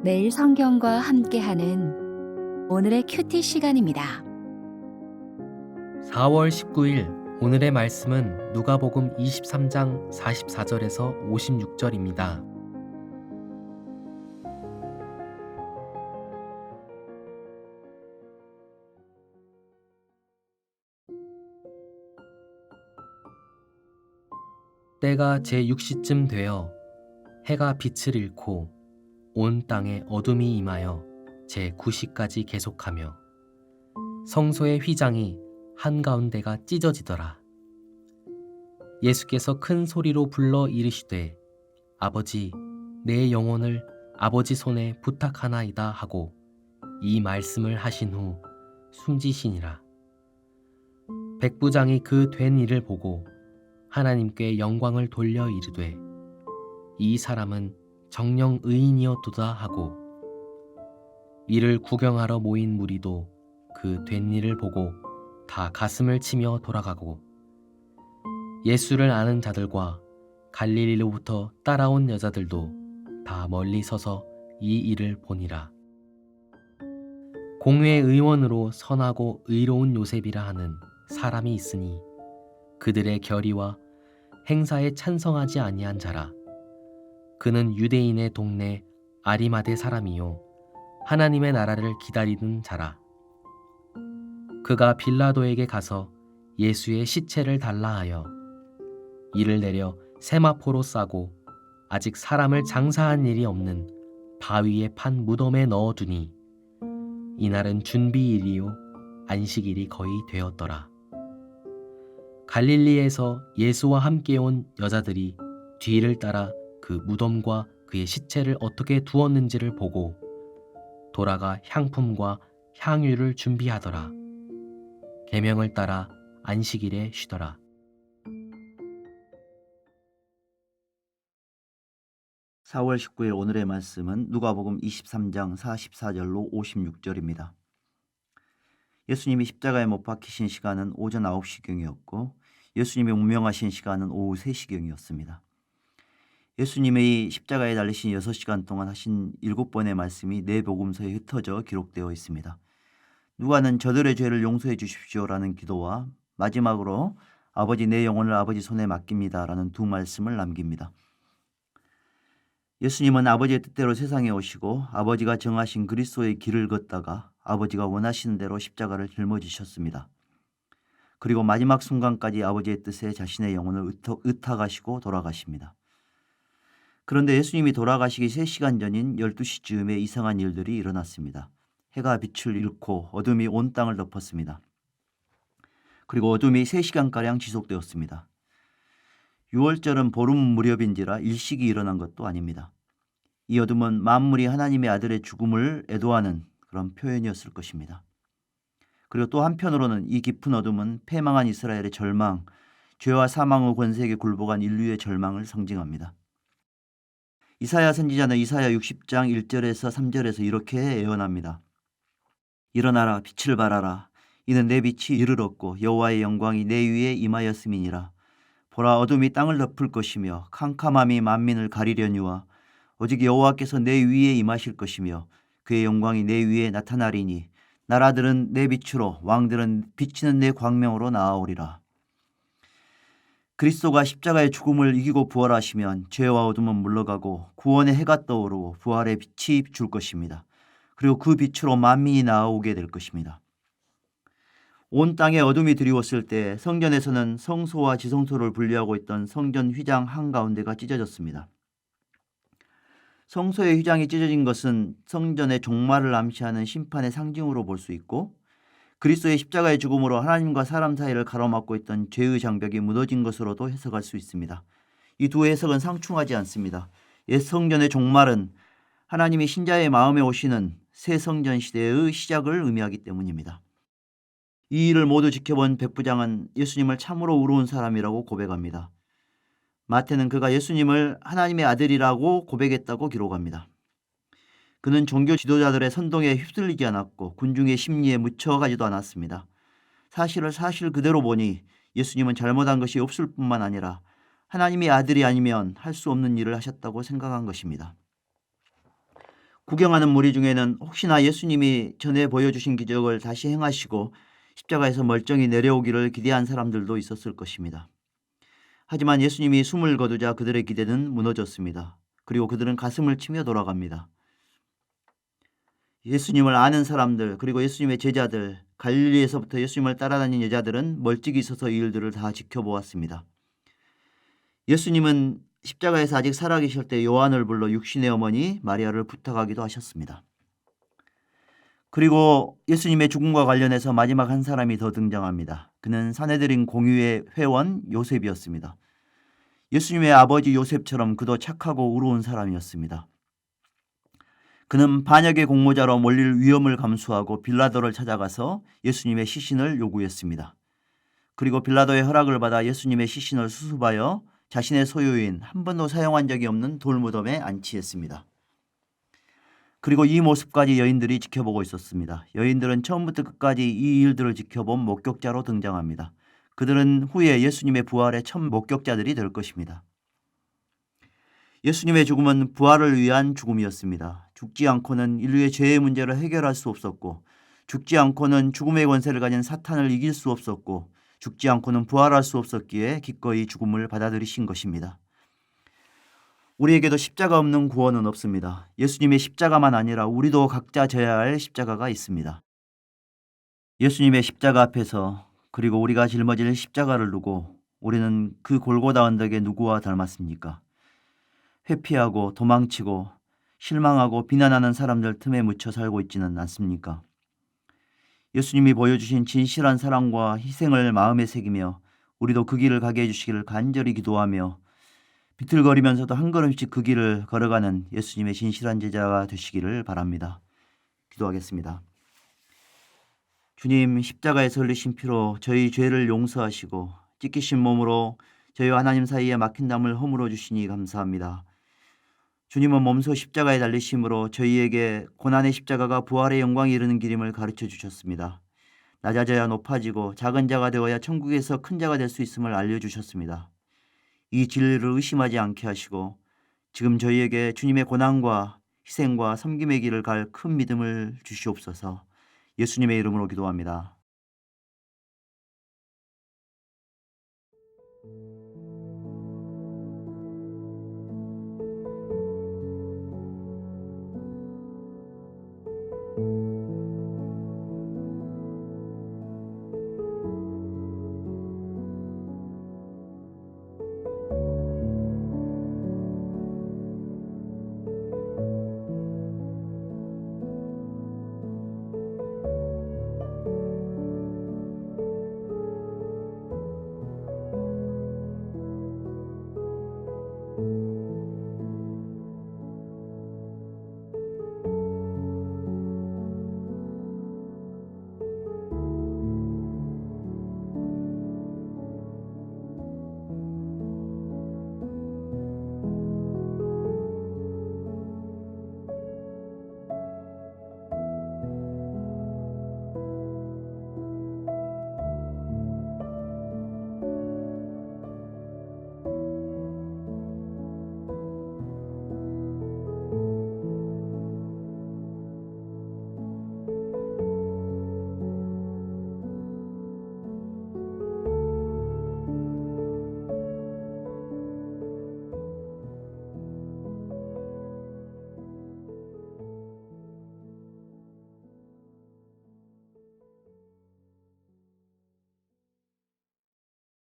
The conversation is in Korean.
매일 성경과 함께하는 오늘의 큐티 시간입니다. 4월 19일 오늘의 말씀은 누가복음 23장 44절에서 56절입니다. 때가 제6시쯤 되어 해가 빛을 잃고 온 땅에 어둠이 임하여 제9시까지 계속하며 성소의 휘장이 한가운데가 찢어지더라. 예수께서 큰 소리로 불러 이르시되 아버지 내 영혼을 아버지 손에 부탁하나이다 하고 이 말씀을 하신 후 숨지시니라. 백부장이 그 된 일을 보고 하나님께 영광을 돌려 이르되 이 사람은 정녕 의인이었도다 하고 이를 구경하러 모인 무리도 그 된 일을 보고 다 가슴을 치며 돌아가고 예수를 아는 자들과 갈릴리로부터 따라온 여자들도 다 멀리 서서 이 일을 보니라. 공회의 의원으로 선하고 의로운 요셉이라 하는 사람이 있으니 그들의 결의와 행사에 찬성하지 아니한 자라. 그는 유대인의 동네 아리마대 사람이요 하나님의 나라를 기다리는 자라. 그가 빌라도에게 가서 예수의 시체를 달라 하여 이를 내려 세마포로 싸고 아직 사람을 장사한 일이 없는 바위에 판 무덤에 넣어두니 이날은 준비일이요 안식일이 거의 되었더라. 갈릴리에서 예수와 함께 온 여자들이 뒤를 따라 그 무덤과 그의 시체를 어떻게 두었는지를 보고 돌아가 향품과 향유를 준비하더라. 계명을 따라 안식일에 쉬더라. (4월 19일) 오늘의 말씀은 누가복음 23장 44절로 56절입니다. 예수님이 십자가에 못 박히신 시간은 오전 9시경이었고 예수님이 운명하신 시간은 오후 3시경이었습니다. 예수님의 십자가에 달리신 6시간 동안 하신 7번의 말씀이 네 복음서에 흩어져 기록되어 있습니다. 누가는 저들의 죄를 용서해 주십시오라는 기도와 마지막으로 아버지 내 영혼을 아버지 손에 맡깁니다 라는 두 말씀을 남깁니다. 예수님은 아버지의 뜻대로 세상에 오시고 아버지가 정하신 그리스도의 길을 걷다가 아버지가 원하시는 대로 십자가를 짊어지셨습니다. 그리고 마지막 순간까지 아버지의 뜻에 자신의 영혼을 의탁하시고 돌아가십니다. 그런데 예수님이 돌아가시기 3시간 전인 12시쯤에 이상한 일들이 일어났습니다. 해가 빛을 잃고 어둠이 온 땅을 덮었습니다. 그리고 어둠이 3시간가량 지속되었습니다. 6월절은 보름 무렵인지라 일식이 일어난 것도 아닙니다. 이 어둠은 만물이 하나님의 아들의 죽음을 애도하는 그런 표현이었을 것입니다. 그리고 또 한편으로는 이 깊은 어둠은 패망한 이스라엘의 절망, 죄와 사망의 권세에게 굴복한 인류의 절망을 상징합니다. 이사야 선지자는 이사야 60장 1절에서 3절에서 이렇게 예언합니다. 일어나라 빛을 발하라. 이는 내 빛이 이르렀고 여호와의 영광이 내 위에 임하였음이니라. 보라 어둠이 땅을 덮을 것이며 캄캄함이 만민을 가리려니와 오직 여호와께서 내 위에 임하실 것이며 그의 영광이 내 위에 나타나리니 나라들은 내 빛으로 왕들은 비치는 내 광명으로 나아오리라. 그리스도가 십자가의 죽음을 이기고 부활하시면 죄와 어둠은 물러가고 구원의 해가 떠오르고 부활의 빛이 줄 것입니다. 그리고 그 빛으로 만민이 나아오게 될 것입니다. 온 땅에 어둠이 드리웠을 때 성전에서는 성소와 지성소를 분리하고 있던 성전 휘장 한가운데가 찢어졌습니다. 성소의 휘장이 찢어진 것은 성전의 종말을 암시하는 심판의 상징으로 볼 수 있고 그리스도의 십자가의 죽음으로 하나님과 사람 사이를 가로막고 있던 죄의 장벽이 무너진 것으로도 해석할 수 있습니다. 이 두 해석은 상충하지 않습니다. 옛 성전의 종말은 하나님이 신자의 마음에 오시는 새 성전 시대의 시작을 의미하기 때문입니다. 이 일을 모두 지켜본 백부장은 예수님을 참으로 의로운 사람이라고 고백합니다. 마태는 그가 예수님을 하나님의 아들이라고 고백했다고 기록합니다. 그는 종교 지도자들의 선동에 휩쓸리지 않았고 군중의 심리에 묻혀가지도 않았습니다. 사실을 사실 그대로 보니 예수님은 잘못한 것이 없을 뿐만 아니라 하나님의 아들이 아니면 할 수 없는 일을 하셨다고 생각한 것입니다. 구경하는 무리 중에는 혹시나 예수님이 전에 보여주신 기적을 다시 행하시고 십자가에서 멀쩡히 내려오기를 기대한 사람들도 있었을 것입니다. 하지만 예수님이 숨을 거두자 그들의 기대는 무너졌습니다. 그리고 그들은 가슴을 치며 돌아갑니다. 예수님을 아는 사람들, 그리고 예수님의 제자들, 갈릴리에서부터 예수님을 따라다닌 여자들은 멀찍이 서서 이 일들을 다 지켜보았습니다. 예수님은 십자가에서 아직 살아계실 때 요한을 불러 육신의 어머니 마리아를 부탁하기도 하셨습니다. 그리고 예수님의 죽음과 관련해서 마지막 한 사람이 더 등장합니다. 그는 산헤드린 공의회 회원 요셉이었습니다. 예수님의 아버지 요셉처럼 그도 착하고 의로운 사람이었습니다. 그는 반역의 공모자로 몰릴 위험을 감수하고 빌라도를 찾아가서 예수님의 시신을 요구했습니다. 그리고 빌라도의 허락을 받아 예수님의 시신을 수습하여 자신의 소유인 한 번도 사용한 적이 없는 돌무덤에 안치했습니다. 그리고 이 모습까지 여인들이 지켜보고 있었습니다. 여인들은 처음부터 끝까지 이 일들을 지켜본 목격자로 등장합니다. 그들은 후에 예수님의 부활의 첫 목격자들이 될 것입니다. 예수님의 죽음은 부활을 위한 죽음이었습니다. 죽지 않고는 인류의 죄의 문제를 해결할 수 없었고, 죽지 않고는 죽음의 권세를 가진 사탄을 이길 수 없었고, 죽지 않고는 부활할 수 없었기에 기꺼이 죽음을 받아들이신 것입니다. 우리에게도 십자가 없는 구원은 없습니다. 예수님의 십자가만 아니라 우리도 각자 져야 할 십자가가 있습니다. 예수님의 십자가 앞에서, 그리고 우리가 짊어질 십자가를 두고 우리는 그 골고다 언덕에 누구와 닮았습니까? 회피하고 도망치고 실망하고 비난하는 사람들 틈에 묻혀 살고 있지는 않습니까? 예수님이 보여주신 진실한 사랑과 희생을 마음에 새기며 우리도 그 길을 가게 해주시기를 간절히 기도하며 비틀거리면서도 한 걸음씩 그 길을 걸어가는 예수님의 진실한 제자가 되시기를 바랍니다. 기도하겠습니다. 주님, 십자가에서 흘리신 피로 저희 죄를 용서하시고 찢기신 몸으로 저희와 하나님 사이에 막힌 담을 허물어 주시니 감사합니다. 주님은 몸소 십자가에 달리심으로 저희에게 고난의 십자가가 부활의 영광에 이르는 길임을 가르쳐 주셨습니다. 낮아져야 높아지고 작은 자가 되어야 천국에서 큰 자가 될 수 있음을 알려주셨습니다. 이 진리를 의심하지 않게 하시고 지금 저희에게 주님의 고난과 희생과 섬김의 길을 갈 큰 믿음을 주시옵소서. 예수님의 이름으로 기도합니다.